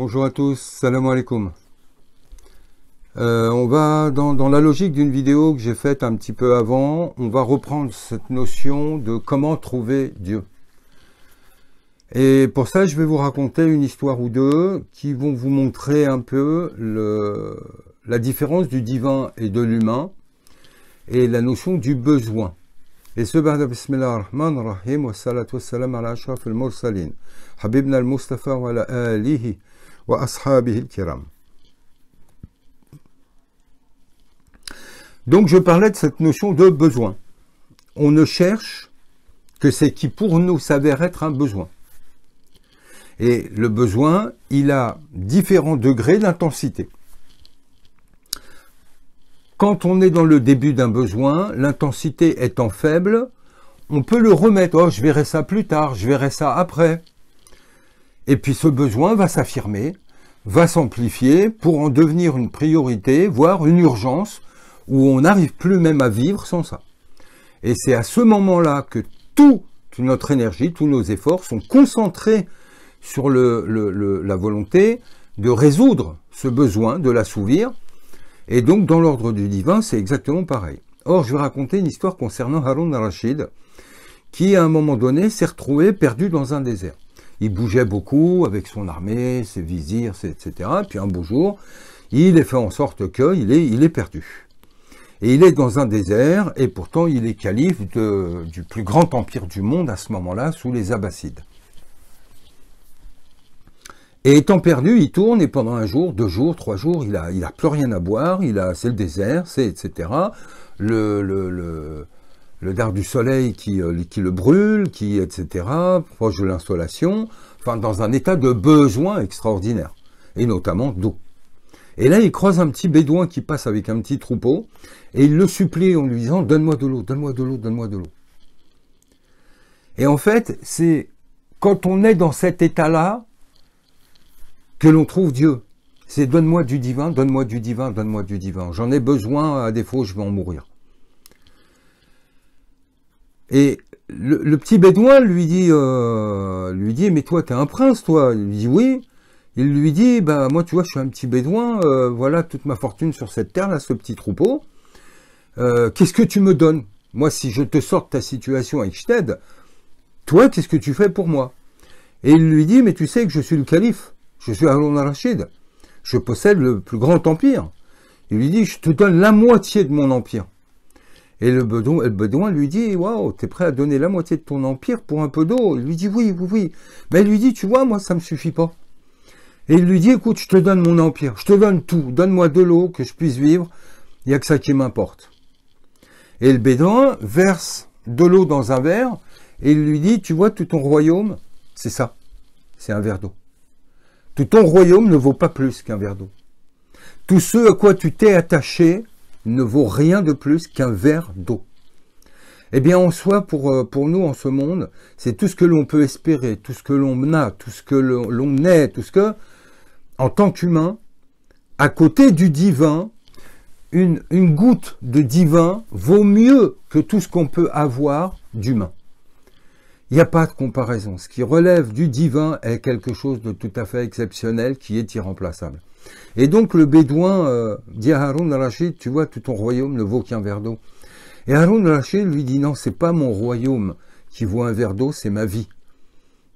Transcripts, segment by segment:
Bonjour à tous, salam alaikum. On va dans la logique d'une vidéo que j'ai faite un petit peu avant, on va reprendre cette notion de comment trouver Dieu. Et pour ça, je vais vous raconter une histoire ou deux qui vont vous montrer un peu la différence du divin et de l'humain et la notion du besoin. Et ce ba'da bismillah ar-Rahman ar-Rahim wa salatu wa salam ala ashraf al-mursalin habibna al-Mustafa wa ala alihi wa ashabihi al-kiram. Donc je parlais de cette notion de besoin. On ne cherche que ce qui pour nous s'avère être un besoin. Et le besoin, il a différents degrés d'intensité. Quand on est dans le début d'un besoin, l'intensité étant faible, on peut le remettre. Oh, je verrai ça plus tard, je verrai ça après. Et puis ce besoin va s'affirmer, va s'amplifier pour en devenir une priorité, voire une urgence, où on n'arrive plus même à vivre sans ça. Et c'est à ce moment-là que toute notre énergie, tous nos efforts sont concentrés sur la volonté de résoudre ce besoin, de l'assouvir. Et donc, dans l'ordre du divin, c'est exactement pareil. Or, je vais raconter une histoire concernant Haroun al-Rachid, qui, à un moment donné, s'est retrouvé perdu dans un désert. Il bougeait beaucoup avec son armée, ses vizirs, etc. Puis un beau jour, il est fait en sorte qu'il est perdu. Et il est dans un désert, et pourtant, il est calife du plus grand empire du monde à ce moment-là, sous les Abbassides. Et étant perdu, il tourne et pendant un jour, 2 jours, 3 jours, il a plus rien à boire, c'est le désert, etc. Le dard du soleil qui le brûle, etc. Proche de l'installation, enfin dans un état de besoin extraordinaire, et notamment d'eau. Et là, il croise un petit bédouin qui passe avec un petit troupeau, et il le supplie en lui disant « Donne-moi de l'eau, donne-moi de l'eau, donne-moi de l'eau ». Et en fait, c'est quand on est dans cet état-là, que l'on trouve Dieu. C'est donne-moi du divin, donne-moi du divin, donne-moi du divin. J'en ai besoin, à défaut, je vais en mourir. Et le petit bédouin lui dit, mais toi, t'es un prince, toi. Il lui dit, oui. Il lui dit, bah, moi, tu vois, je suis un petit bédouin, voilà toute ma fortune sur cette terre, là, ce petit troupeau. Qu'est-ce que tu me donnes? Moi, si je te sors de ta situation et que je t'aide, toi, qu'est-ce que tu fais pour moi? Et il lui dit, mais tu sais que je suis le calife. Je suis Haroun al-Rachid, je possède le plus grand empire. Il lui dit, je te donne la moitié de mon empire. Et le bédouin lui dit, waouh, t'es prêt à donner la moitié de ton empire pour un peu d'eau? Il lui dit, oui, oui, oui. Mais il lui dit, tu vois, moi, ça me suffit pas. Et il lui dit, écoute, je te donne mon empire, je te donne tout, donne-moi de l'eau, que je puisse vivre, il n'y a que ça qui m'importe. Et le bédouin verse de l'eau dans un verre, et il lui dit, tu vois, tout ton royaume, c'est ça, c'est un verre d'eau. Tout ton royaume ne vaut pas plus qu'un verre d'eau. Tout ce à quoi tu t'es attaché ne vaut rien de plus qu'un verre d'eau. Eh bien, en soi, pour nous, en ce monde, c'est tout ce que l'on peut espérer, tout ce que l'on a, tout ce que l'on est, tout ce que, en tant qu'humain, à côté du divin, une goutte de divin vaut mieux que tout ce qu'on peut avoir d'humain. Il n'y a pas de comparaison. Ce qui relève du divin est quelque chose de tout à fait exceptionnel qui est irremplaçable. Et donc le bédouin dit à Haroun al-Rachid, tu vois, tout ton royaume ne vaut qu'un verre d'eau. Et Haroun al-Rachid lui dit, non, c'est pas mon royaume qui vaut un verre d'eau, c'est ma vie.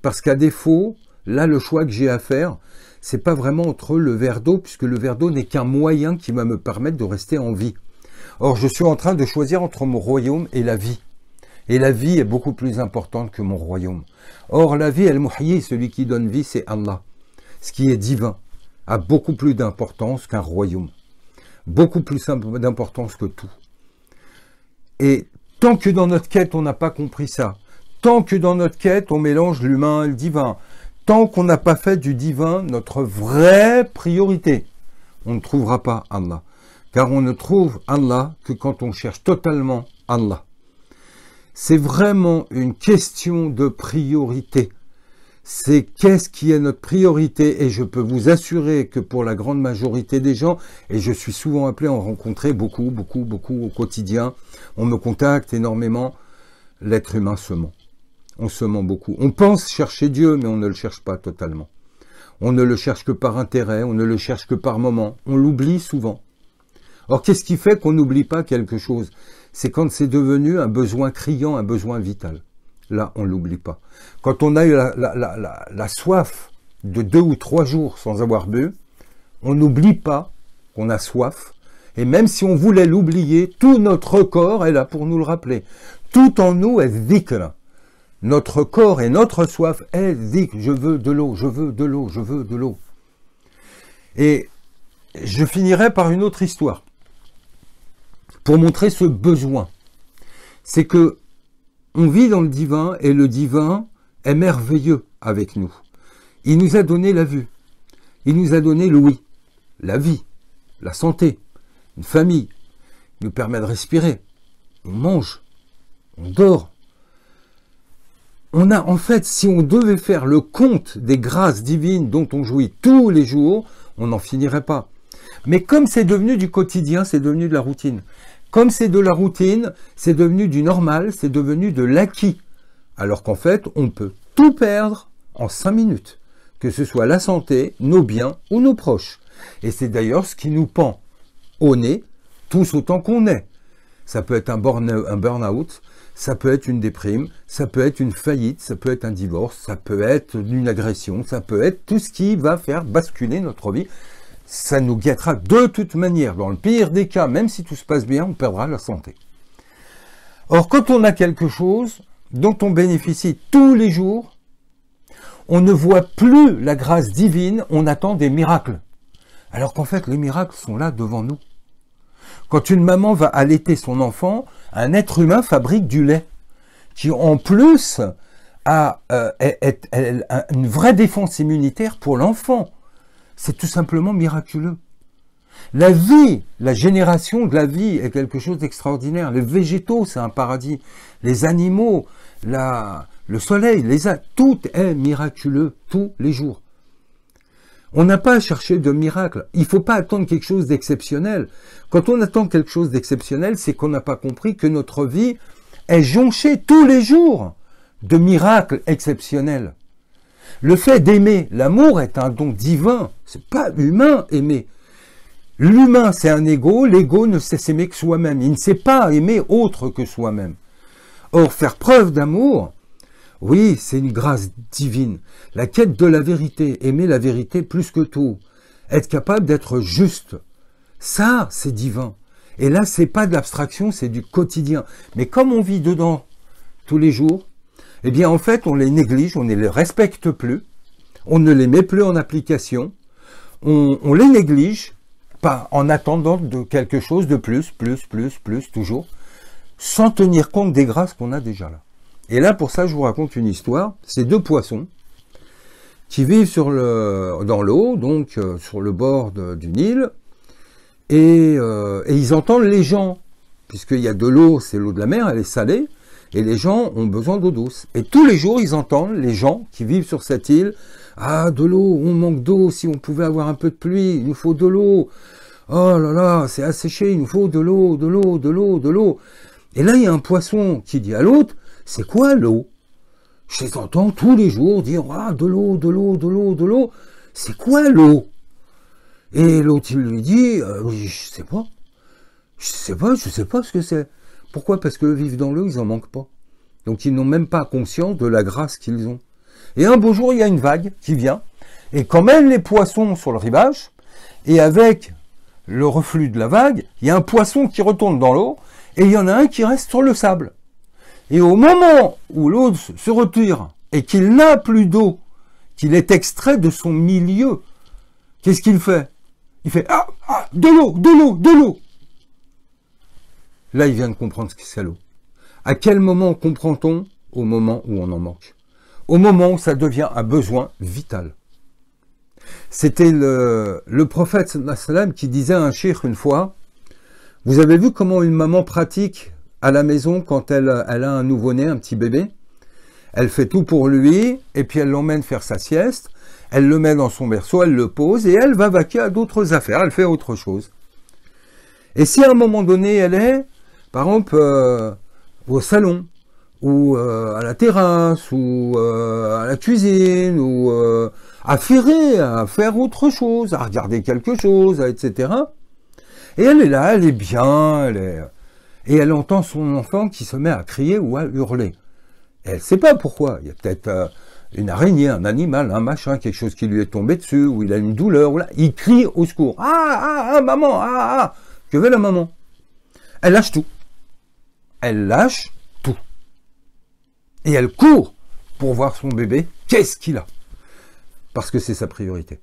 Parce qu'à défaut, là, le choix que j'ai à faire, c'est pas vraiment entre le verre d'eau, puisque le verre d'eau n'est qu'un moyen qui va me permettre de rester en vie. Or, je suis en train de choisir entre mon royaume et la vie. Et la vie est beaucoup plus importante que mon royaume. Or, la vie, al-Muhyi, celui qui donne vie, c'est Allah. Ce qui est divin a beaucoup plus d'importance qu'un royaume. Beaucoup plus d'importance que tout. Et tant que dans notre quête, on n'a pas compris ça, tant que dans notre quête, on mélange l'humain et le divin, tant qu'on n'a pas fait du divin notre vraie priorité, on ne trouvera pas Allah. Car on ne trouve Allah que quand on cherche totalement Allah. C'est vraiment une question de priorité. C'est qu'est-ce qui est notre priorité, et je peux vous assurer que pour la grande majorité des gens, et je suis souvent appelé à en rencontrer beaucoup au quotidien, on me contacte énormément, l'être humain se ment. On se ment beaucoup. On pense chercher Dieu, mais on ne le cherche pas totalement. On ne le cherche que par intérêt, on ne le cherche que par moment. On l'oublie souvent. Or, qu'est-ce qui fait qu'on n'oublie pas quelque chose? C'est quand c'est devenu un besoin criant, un besoin vital. Là, on ne l'oublie pas. Quand on a eu la soif de 2 ou 3 jours sans avoir bu, on n'oublie pas qu'on a soif. Et même si on voulait l'oublier, tout notre corps est là pour nous le rappeler. Tout en nous est dhikr. Notre corps et notre soif est dhikr. Je veux de l'eau, je veux de l'eau, je veux de l'eau. Et je finirai par une autre histoire. Pour montrer ce besoin. C'est que on vit dans le divin et le divin est merveilleux avec nous. Il nous a donné la vue. Il nous a donné l'ouïe, la vie, la santé, une famille. Il nous permet de respirer. On mange, on dort. On a, en fait, si on devait faire le compte des grâces divines dont on jouit tous les jours, on n'en finirait pas. Mais comme c'est devenu du quotidien, c'est devenu de la routine. Comme c'est de la routine, c'est devenu du normal, c'est devenu de l'acquis. Alors qu'en fait, on peut tout perdre en 5 minutes. Que ce soit la santé, nos biens ou nos proches. Et c'est d'ailleurs ce qui nous pend au nez, tous autant qu'on est. Ça peut être un burn-out, ça peut être une déprime, ça peut être une faillite, ça peut être un divorce, ça peut être une agression, ça peut être tout ce qui va faire basculer notre vie. Ça nous guettera de toute manière. Dans le pire des cas, même si tout se passe bien, on perdra la santé. Or, quand on a quelque chose dont on bénéficie tous les jours, on ne voit plus la grâce divine, on attend des miracles. Alors qu'en fait, les miracles sont là devant nous. Quand une maman va allaiter son enfant, un être humain fabrique du lait, qui en plus a une vraie défense immunitaire pour l'enfant. C'est tout simplement miraculeux. La vie, la génération de la vie est quelque chose d'extraordinaire. Les végétaux, c'est un paradis. Les animaux, le soleil, tout est miraculeux tous les jours. On n'a pas à chercher de miracle. Il ne faut pas attendre quelque chose d'exceptionnel. Quand on attend quelque chose d'exceptionnel, c'est qu'on n'a pas compris que notre vie est jonchée tous les jours de miracles exceptionnels. Le fait d'aimer, l'amour est un don divin, c'est pas humain aimer. L'humain c'est un ego, l'ego ne sait s'aimer que soi-même, il ne sait pas aimer autre que soi-même. Or, faire preuve d'amour, oui, c'est une grâce divine. La quête de la vérité, aimer la vérité plus que tout, être capable d'être juste, ça c'est divin. Et là, c'est pas de l'abstraction, c'est du quotidien. Mais comme on vit dedans tous les jours, eh bien, en fait, on les néglige, on ne les respecte plus, on ne les met plus en application, on les néglige, pas en attendant de quelque chose de plus, toujours, sans tenir compte des grâces qu'on a déjà là. Et là, pour ça, je vous raconte une histoire. C'est 2 poissons qui vivent dans l'eau, donc sur le bord d'une île, et ils entendent les gens, puisqu'il y a de l'eau, c'est l'eau de la mer, elle est salée, et les gens ont besoin d'eau douce. Et tous les jours, ils entendent, les gens qui vivent sur cette île, « Ah, de l'eau, on manque d'eau, si on pouvait avoir un peu de pluie, il nous faut de l'eau. Oh là là, c'est asséché, il nous faut de l'eau, de l'eau, de l'eau, de l'eau. » Et là, il y a un poisson qui dit à l'autre, « C'est quoi l'eau ?» Je les entends tous les jours dire, « Ah, de l'eau, de l'eau, de l'eau, de l'eau. C'est quoi l'eau ?» Et l'autre, il lui dit, « Je sais pas. Je sais pas ce que c'est. » Pourquoi? Parce que vivent dans l'eau, ils n'en manquent pas. Donc ils n'ont même pas conscience de la grâce qu'ils ont. Et un beau jour, il y a une vague qui vient, et quand même les poissons sur le rivage, et avec le reflux de la vague, il y a un poisson qui retourne dans l'eau, et il y en a un qui reste sur le sable. Et au moment où l'autre se retire, et qu'il n'a plus d'eau, qu'il est extrait de son milieu, qu'est-ce qu'il fait? Il fait « Ah, de l'eau, de l'eau, de l'eau !» Là, il vient de comprendre ce que c'est l'eau. À quel moment comprend-on? Au moment où on en manque. Au moment où ça devient un besoin vital. C'était le prophète sallam qui disait à un cheikh une fois, « Vous avez vu comment une maman pratique à la maison quand elle a un nouveau-né, un petit bébé? Elle fait tout pour lui, et puis elle l'emmène faire sa sieste, elle le met dans son berceau, elle le pose, et elle va vaquer à d'autres affaires, elle fait autre chose. Et si à un moment donné, elle est, par exemple, au salon, ou à la terrasse, ou à la cuisine, ou affairée à faire autre chose, à regarder quelque chose, etc. Et elle est là, elle est bien, et elle entend son enfant qui se met à crier ou à hurler. Et elle ne sait pas pourquoi. Il y a peut-être une araignée, un animal, un machin, quelque chose qui lui est tombé dessus, ou il a une douleur, ou là, il crie au secours. Ah, maman, que veut la maman? Elle lâche tout. Elle lâche tout. Et elle court pour voir son bébé. Qu'est-ce qu'il a? Parce que c'est sa priorité.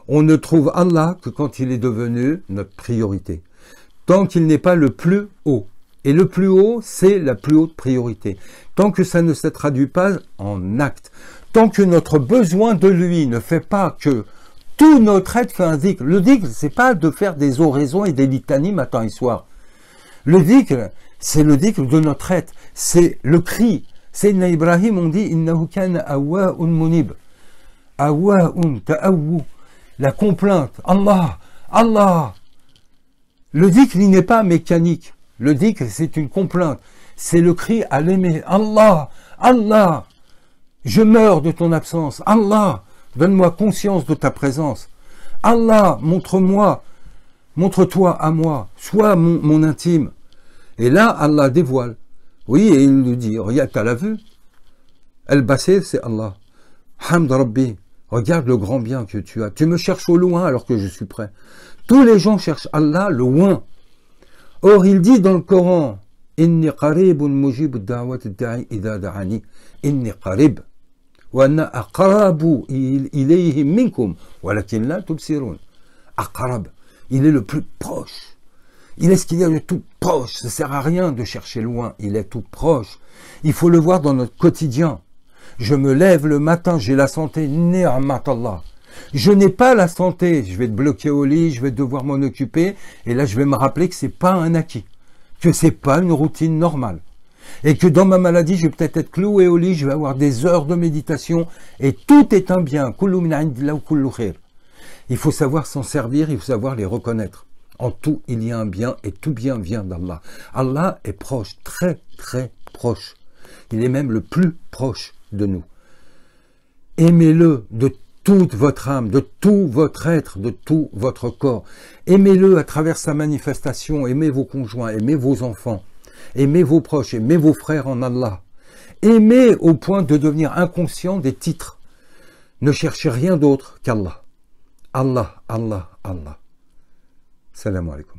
On ne trouve Allah que quand il est devenu notre priorité. Tant qu'il n'est pas le plus haut. Et le plus haut, c'est la plus haute priorité. Tant que ça ne se traduit pas en acte. Tant que notre besoin de lui ne fait pas que tout notre être fait un dhikr. Le dhikr, c'est pas de faire des oraisons et des litanies matin et soir. Le dhikr, c'est le dhikr de notre être. C'est le cri. Sayyidina Ibrahim, on dit, innahu kana awwa'un munib. Awwa'un ta'awwu. La complainte. Allah, Allah. Le dhikr, il n'est pas mécanique. Le dhikr, c'est une complainte. C'est le cri à l'aimer. Allah, Allah, je meurs de ton absence. Allah, donne-moi conscience de ta présence. Allah, montre-moi, montre-toi à moi. Sois mon intime. Et là, Allah dévoile. Oui, et il nous dit, regarde, t'as la vue. Al-Basir, c'est Allah. Hamd Rabbi, regarde le grand bien que tu as. Tu me cherches au loin alors que je suis près. Tous les gens cherchent Allah loin. Or, il dit dans le Coran, Inni qaribun mujib da'wat da'i idha da'ani. Inni qarib. Wa anna aqrabu ilayhi minkum. Walakin la tubsirun. Aqrab. Il est le plus proche. Il est ce qu'il y a de tout proche. Ça ne sert à rien de chercher loin. Il est tout proche. Il faut le voir dans notre quotidien. Je me lève le matin, j'ai la santé. Ni'mat Allah. Je n'ai pas la santé, je vais être bloqué au lit, je vais devoir m'en occuper, et là je vais me rappeler que c'est pas un acquis, que c'est pas une routine normale, et que dans ma maladie, je vais peut-être être cloué au lit, je vais avoir des heures de méditation, et tout est un bien. Il faut savoir s'en servir, il faut savoir les reconnaître. En tout, il y a un bien, et tout bien vient d'Allah. Allah est proche, très très proche. Il est même le plus proche de nous. Aimez-le de toute votre âme, de tout votre être, de tout votre corps. Aimez-le à travers sa manifestation, aimez vos conjoints, aimez vos enfants, aimez vos proches, aimez vos frères en Allah. Aimez au point de devenir inconscient des titres. Ne cherchez rien d'autre qu'Allah. Allah, Allah, Allah. Salam alaikum.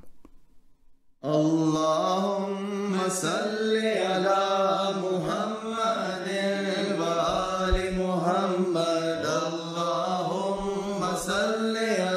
Allahumma salli ala Muhammadin wa ali Muhammad. Allahumma salli ala